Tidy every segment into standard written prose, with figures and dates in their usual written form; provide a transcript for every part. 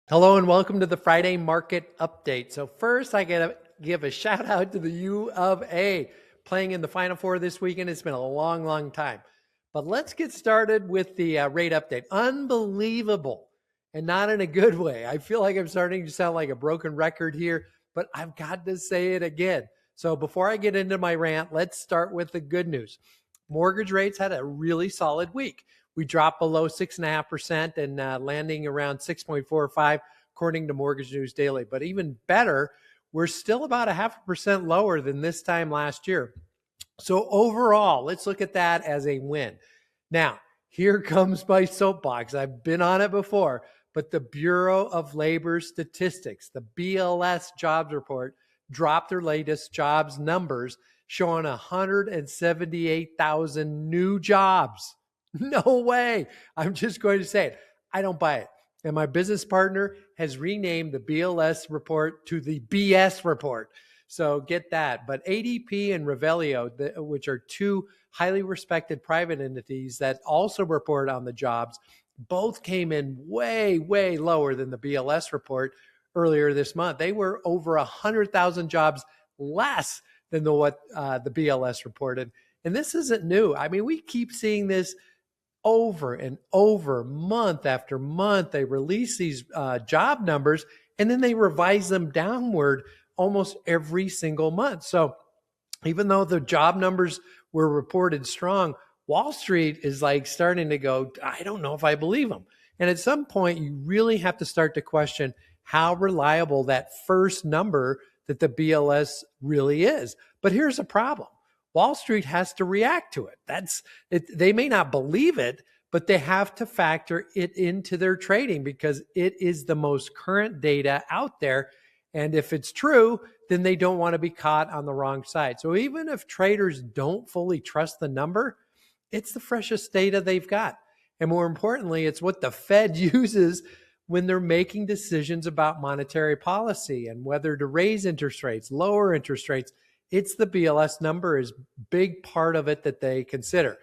Hello and welcome to the Friday market update. So first I gotta give a shout out to the U of A playing in the Final Four this weekend. It's been a long time. But let's get started with the rate update. Unbelievable, and not in a good way. I feel like I'm starting to sound like a broken record here, but I've got to say it again. So before I get into my rant, let's start with the good news. Mortgage rates had a really solid week. We dropped below 6.5% and landing around 6.45 according to Mortgage News Daily. But even better, we're still about 0.5% lower than this time last year. So overall, let's look at that as a win. Now, here comes my soapbox. I've been on it before, but the Bureau of Labor Statistics, the BLS jobs report, dropped their latest jobs numbers showing 178,000 new jobs. No way. I'm just going to say it. I don't buy it. And my business partner has renamed the BLS report to the BS report. So get that. But ADP and Revelio, which are two highly respected private entities that also report on the jobs, both came in way lower than the BLS report earlier this month. They were over 100,000 jobs less than what the BLS reported. And this isn't new. I mean, we keep seeing this over and over, month after month. They release these job numbers and then they revise them downward almost every single month. So even though the job numbers were reported strong, Wall Street is like starting to go, I don't know if I believe them. And at some point, you really have to start to question how reliable that first number that the BLS really is. But here's a problem. Wall Street has to react to it. That's it. They may not believe it, but they have to factor it into their trading because it is the most current data out there. And if it's true, then they don't want to be caught on the wrong side. So even if traders don't fully trust the number, it's the freshest data they've got. And more importantly, it's what the Fed uses when they're making decisions about monetary policy and whether to raise interest rates, lower interest rates. It's the BLS number is a big part of it that they consider.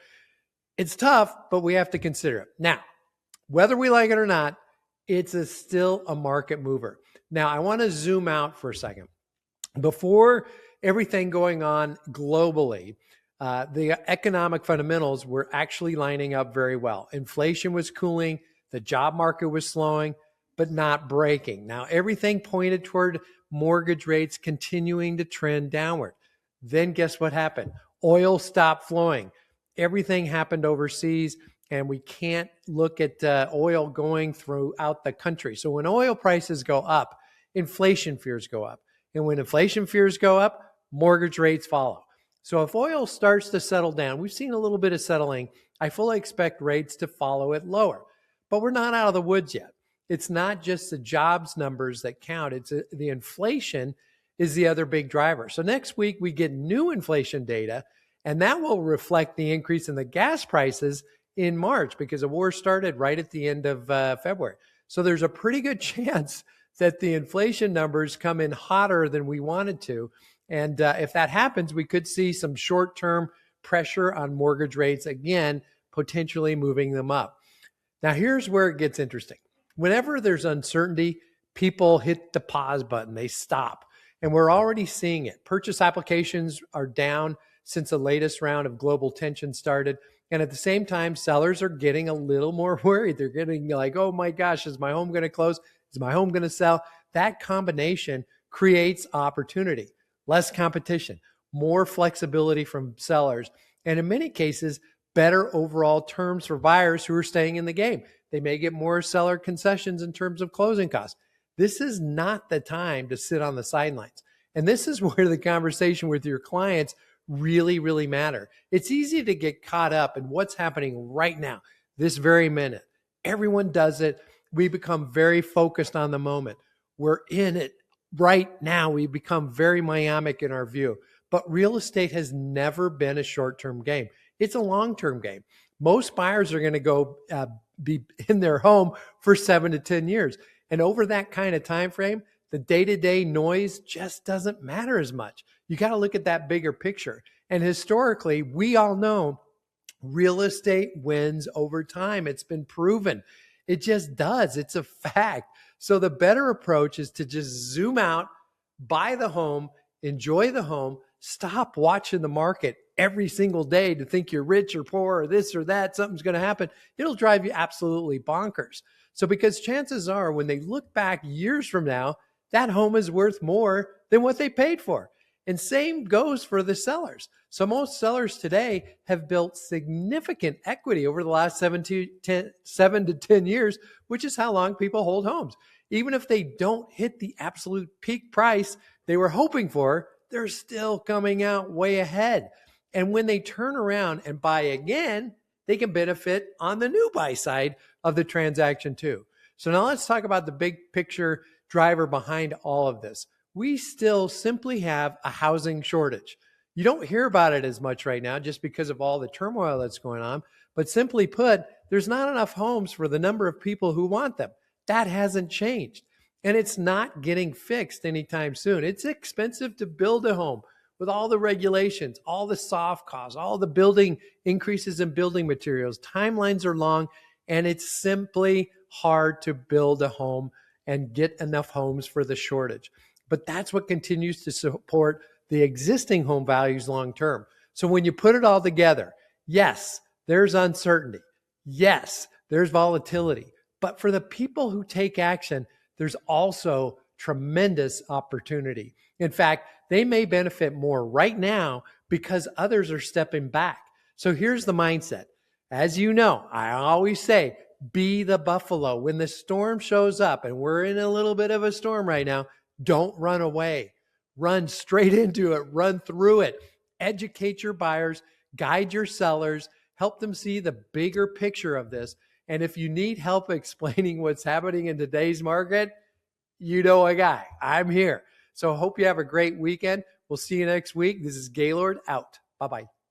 It's tough, but we have to consider it. Now, whether we like it or not, it's still a market mover. Now, I want to zoom out for a second. Before everything going on globally, the economic fundamentals were actually lining up very well. Inflation was cooling, the job market was slowing, but not breaking. Now, everything pointed toward mortgage rates continuing to trend downward. Then guess what happened? Oil stopped flowing. Everything happened overseas, and we can't look at oil going throughout the country. So when oil prices go up, inflation fears go up. And when inflation fears go up, mortgage rates follow. So if oil starts to settle down, we've seen a little bit of settling. I fully expect rates to follow it lower. But we're not out of the woods yet. It's not just the jobs numbers that count. It's the inflation is the other big driver. So next week we get new inflation data, and that will reflect the increase in the gas prices in March because the war started right at the end of February. So there's a pretty good chance that the inflation numbers come in hotter than we wanted to. And if that happens, we could see some short-term pressure on mortgage rates again, potentially moving them up. Now, here's where it gets interesting. Whenever there's uncertainty, people hit the pause button. They stop. And we're already seeing it. Purchase applications are down since the latest round of global tension started. And at the same time, sellers are getting a little more worried. They're getting like, oh my gosh, is my home going to close? Is my home going to sell? That combination creates opportunity, less competition, more flexibility from sellers, and in many cases, better overall terms for buyers who are staying in the game. They may get more seller concessions in terms of closing costs. This is not the time to sit on the sidelines. And this is where the conversation with your clients really matter. It's easy to get caught up in what's happening right now, this very minute. Everyone does it. We become very focused on the moment. We're in it right now. We become very myopic in our view. But real estate has never been a short-term game. It's a long-term game. Most buyers are going to go be in their home for 7 to 10 years. And over that kind of time frame, the day-to-day noise just doesn't matter as much. You got to look at that bigger picture. And historically, we all know real estate wins over time. It's been proven. It just does. It's a fact. So the better approach is to just zoom out, buy the home, enjoy the home, stop watching the market every single day to think you're rich or poor or this or that, something's going to happen. It'll drive you absolutely bonkers. So because chances are when they look back years from now, that home is worth more than what they paid for. And same goes for the sellers. So most sellers today have built significant equity over the last 7 to 10 years, which is how long people hold homes. Even if they don't hit the absolute peak price they were hoping for, they're still coming out way ahead. And when they turn around and buy again, they can benefit on the new buy side of the transaction too. So now let's talk about the big picture driver behind all of this. We still simply have a housing shortage. You don't hear about it as much right now just because of all the turmoil that's going on. But simply put, there's not enough homes for the number of people who want them. That hasn't changed. And it's not getting fixed anytime soon. It's expensive to build a home with all the regulations, all the soft costs, all the building increases in building materials. Timelines are long, and it's simply hard to build a home and get enough homes for the shortage. But that's what continues to support the existing home values long term. So when you put it all together, yes, there's uncertainty. Yes, there's volatility. But for the people who take action, there's also tremendous opportunity. In fact, they may benefit more right now because others are stepping back. So here's the mindset. As you know, I always say, be the buffalo. When the storm shows up, and we're in a little bit of a storm right now, don't run away. Run straight into it. Run through it. Educate your buyers, guide your sellers, help them see the bigger picture of this. And if you need help explaining what's happening in today's market, you know a guy. I'm here. So hope you have a great weekend. We'll see you next week. This is Gaylord out. Bye-bye.